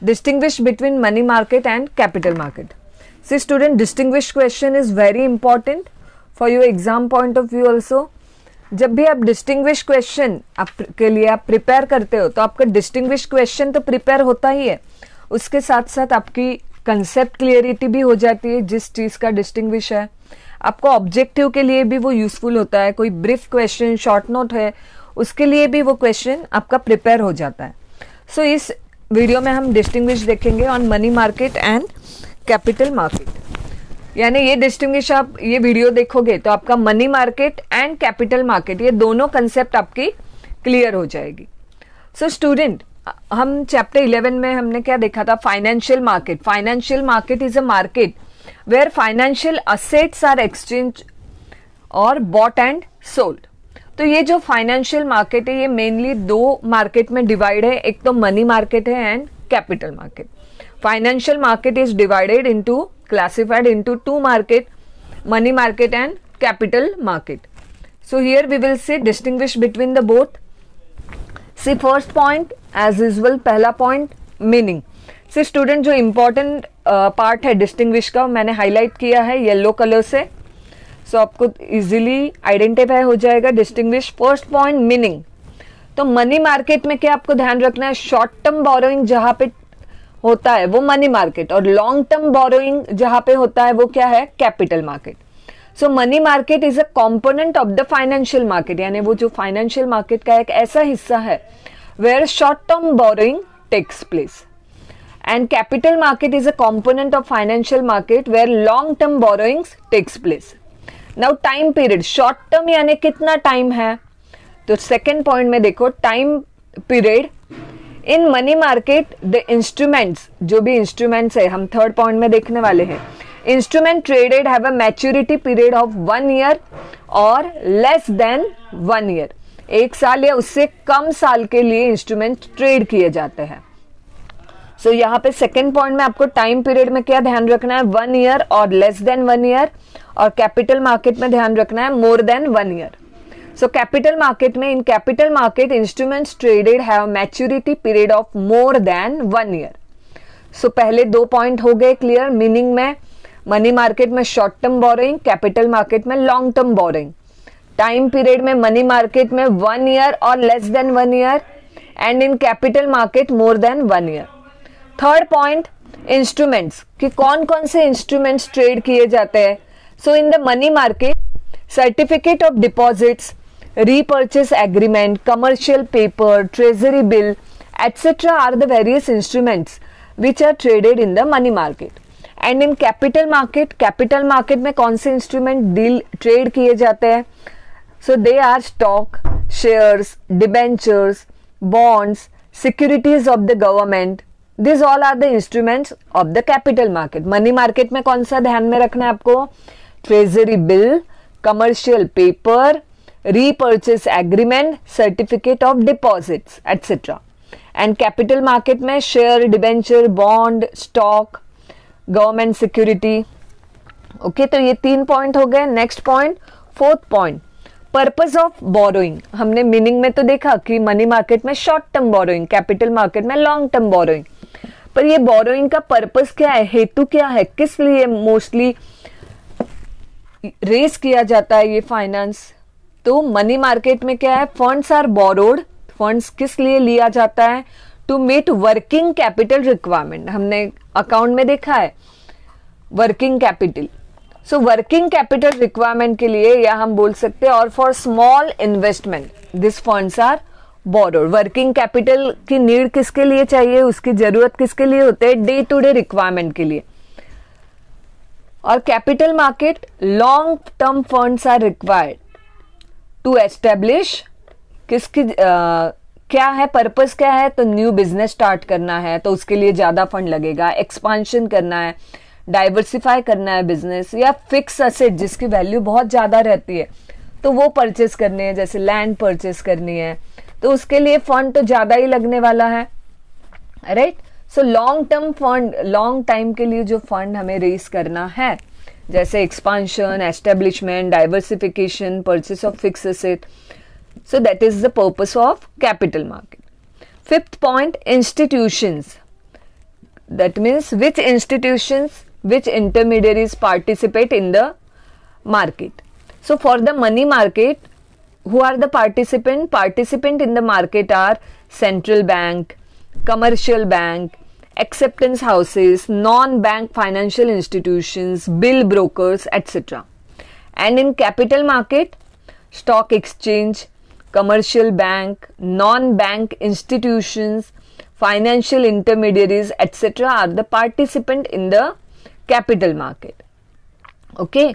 Distinguish between money market and capital market. See student, distinguish question is very important for your exam point of view also. जब भी आप distinguish question के लिए आप prepare करते हो तो आपका डिस्टिंग्विश क्वेश्चन तो प्रिपेयर होता ही है, उसके साथ साथ आपकी कंसेप्ट क्लियरिटी भी हो जाती है जिस चीज का डिस्टिंग्विश है. आपको ऑब्जेक्टिव के लिए भी वो यूजफुल होता है. कोई ब्रीफ क्वेश्चन, शॉर्ट नोट है, उसके लिए भी वो क्वेश्चन आपका प्रिपेयर हो जाता है. सो इस वीडियो में हम डिस्टिंग्विश देखेंगे on money market and capital market. यानी ये डिस्टिंग्विश आप ये वीडियो देखोगे तो आपका money market and capital market ये दोनों कंसेप्ट आपकी क्लियर हो जाएगी. सो स्टूडेंट, हम चैप्टर 11 में हमने क्या देखा था? Financial market. Financial market is a market where financial assets are exchange और बॉट एंड सोल्ड. तो ये जो फाइनेंशियल मार्केट है ये मेनली दो मार्केट में डिवाइड है. एक तो मनी मार्केट है and capital market. Financial market is divided into, classified into two market, money market and capital market. So here we will see distinguish between the both. See first point as usual, पहला point meaning. See student, जो important part है distinguish का मैंने highlight किया है yellow color से, so आपको easily identify हो जाएगा distinguish. First point meaning. तो मनी मार्केट में क्या आपको ध्यान रखना है? शॉर्ट टर्म बोरोइंग जहां पे होता है वो मनी मार्केट, और लॉन्ग टर्म बोरोइंग जहां पे होता है वो क्या है? Capital market. So money market is a component of the financial market, यानी वो जो फाइनेंशियल मार्केट का एक ऐसा हिस्सा है where short term borrowing takes place. And capital market is a component of financial market where long term borrowings takes place. Now time period, short term यानी कितना टाइम है? तो सेकेंड पॉइंट में देखो time period. In money market the instruments, जो भी instruments है हम थर्ड पॉइंट में देखने वाले हैं. Instrument traded have a maturity period of 1 year or less than 1 year. 1 साल या उससे कम साल के लिए इंस्ट्रूमेंट ट्रेड किए जाते हैं. सो यहाँ पे सेकेंड पॉइंट में आपको टाइम पीरियड में क्या ध्यान रखना है? 1 year or less than 1 year. और कैपिटल मार्केट में ध्यान रखना है मोर than 1 year. So capital market में, in capital market instruments traded have maturity period of more than 1 year. So पहले दो पॉइंट हो गए क्लियर. मीनिंग में मनी मार्केट में short term borrowing, capital market में long term borrowing. Time period में money market में 1 year or less than 1 year, and in capital market more than 1 year. Third point instruments, कि कौन कौन से instruments trade किए जाते हैं. So in the money market certificate of deposits, repurchase agreement, commercial paper, treasury bill, etc. are the various instruments which are traded in the money market. And in capital market में कौन से instrument deal trade किए जाते हैं? So they are stock, shares, debentures, bonds, securities of the government. These all are the instruments of the capital market. Money market में कौन सा ध्यान में रखना है आपको? Treasury bill, commercial paper, repurchase agreement, certificate of deposits, etc. And capital market में share, debenture, bond, stock, government security. Okay, तो ये 3 पॉइंट हो गए. Next point, fourth point, purpose of borrowing. हमने मीनिंग में तो देखा कि मनी मार्केट में short term borrowing, capital market में लॉन्ग टर्म बोरोइंग. पर ये बोरोइंग का पर्पस क्या है, हेतु क्या है, किस लिए मोस्टली रेस किया जाता है ये फाइनेंस? तो मनी मार्केट में क्या है? Funds are borrowed. फंड्स किस लिए लिया जाता है? To meet working capital requirement. हमने अकाउंट में देखा है working capital. So working capital requirement के लिए, या हम बोल सकते हैं और for small investment this funds are borrowed. Working capital की नीड किसके लिए चाहिए, उसकी जरूरत किसके लिए होते हैं? डे टू डे रिक्वायरमेंट के लिए. और capital market long term funds are required to establish. किसकी क्या है पर्पस, क्या है? तो न्यू बिजनेस स्टार्ट करना है तो उसके लिए ज्यादा फंड लगेगा. एक्सपांशन करना है, डाइवर्सिफाई करना है बिजनेस, या फिक्स असेट जिसकी वैल्यू बहुत ज्यादा रहती है तो वो परचेस करनी है, जैसे लैंड परचेस करनी है, तो उसके लिए फंड तो ज्यादा ही लगने वाला है. Right. So long term fund, long time के लिए जो फंड हमें रेस करना है, जैसे expansion, establishment, diversification, purchase of fix asset. So that is the purpose of capital market. Fifth point, institutions. that means which institutions, which intermediaries participate in the market. So for the money market, who are the participant in the market are central bank, commercial bank, acceptance houses, non-bank financial institutions, bill brokers, etc. And in capital market, stock exchange, commercial bank, non-bank institutions, financial intermediaries, etc. are the participant in the capital market. Okay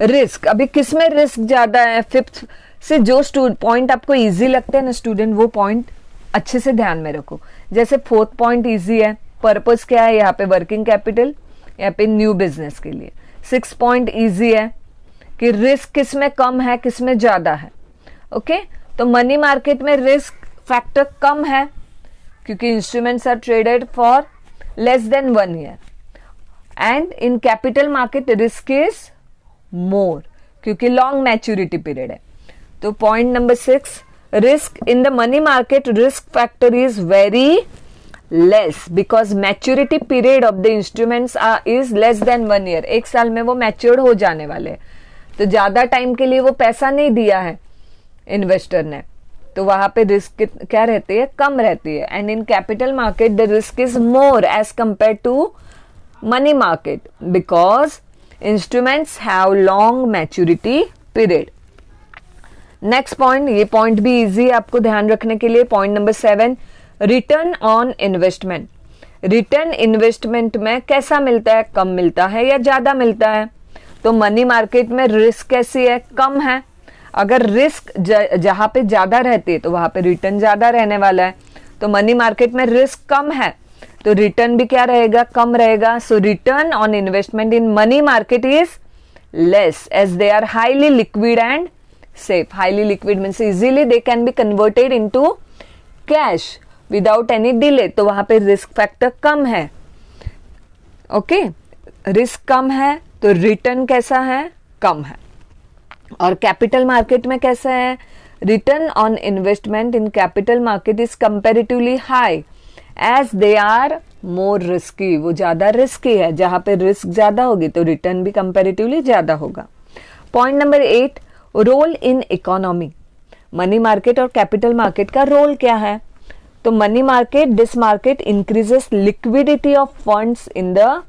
risk, अभी किस में risk ज्यादा है? Fifth से जो point आपको easy लगते हैं ना स्टूडेंट, वो पॉइंट अच्छे से ध्यान में रखो. जैसे फोर्थ पॉइंट इजी है, पर्पस क्या है? यहाँ पे वर्किंग कैपिटल, यहाँ पे न्यू बिजनेस के लिए. सिक्स पॉइंट इजी है कि रिस्क किस में कम है, किस में ज्यादा है. ओके तो मनी मार्केट में रिस्क फैक्टर कम है क्योंकि instruments are traded for less than 1 year. And in capital market risk is more क्योंकि लॉन्ग मैच्योरिटी पीरियड है. तो point number 6, risk in the money market risk factor is very less because maturity period of the instruments is less than 1 year. 1 साल में वो matured हो जाने वाले, तो ज्यादा टाइम के लिए वो पैसा नहीं दिया है इन्वेस्टर ने, तो वहां पे रिस्क क्या रहती है? कम रहती है. And in capital market the risk is more as compare to money market because instruments have long maturity period. Next point, ये पॉइंट भी इजी है आपको ध्यान रखने के लिए. Point number 7, return on investment. Return investment में कैसा मिलता है? कम मिलता है या ज्यादा मिलता है? तो मनी मार्केट में रिस्क कैसी है? कम है. अगर रिस्क जहां पे ज्यादा रहती है तो वहां पे रिटर्न ज्यादा रहने वाला है. तो मनी मार्केट में रिस्क कम है तो रिटर्न भी क्या रहेगा? कम रहेगा. So return on investment in money market is less as they are highly liquid and safe. Highly liquid means easily they can be converted into cash without any delay. तो वहां पे रिस्क फैक्टर कम है. Okay risk कम है तो return कैसा है? कम है. और कैपिटल मार्केट में कैसा है? Return on investment in capital market is comparatively high as they are more risky. वो ज्यादा रिस्की है, जहां पे रिस्क ज्यादा होगी तो रिटर्न भी कंपैरेटिवली ज्यादा होगा. Point number 8, role in economy. Money market और कैपिटल मार्केट का रोल क्या है? तो money market, this market increases liquidity of funds in the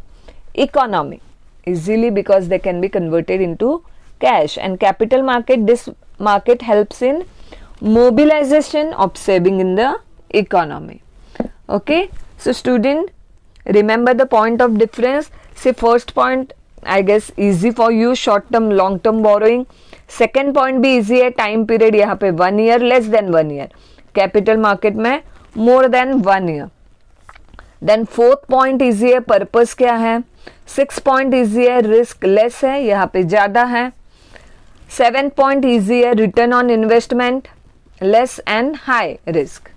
economy easily because they can be converted into cash. And capital market, this market helps in mobilization of saving in the economy. Okay, so student, remember the point of difference. See, first point I guess easy for you, short term long term borrowing. Second point भी easy है, time period यहाँ पे 1 year, less than 1 year. Capital market में more than 1 year. Then fourth point easy है, purpose क्या है. 6 point easy है, risk less है, यहाँ पे ज्यादा है. 7 point easy है, return on investment less and high risk.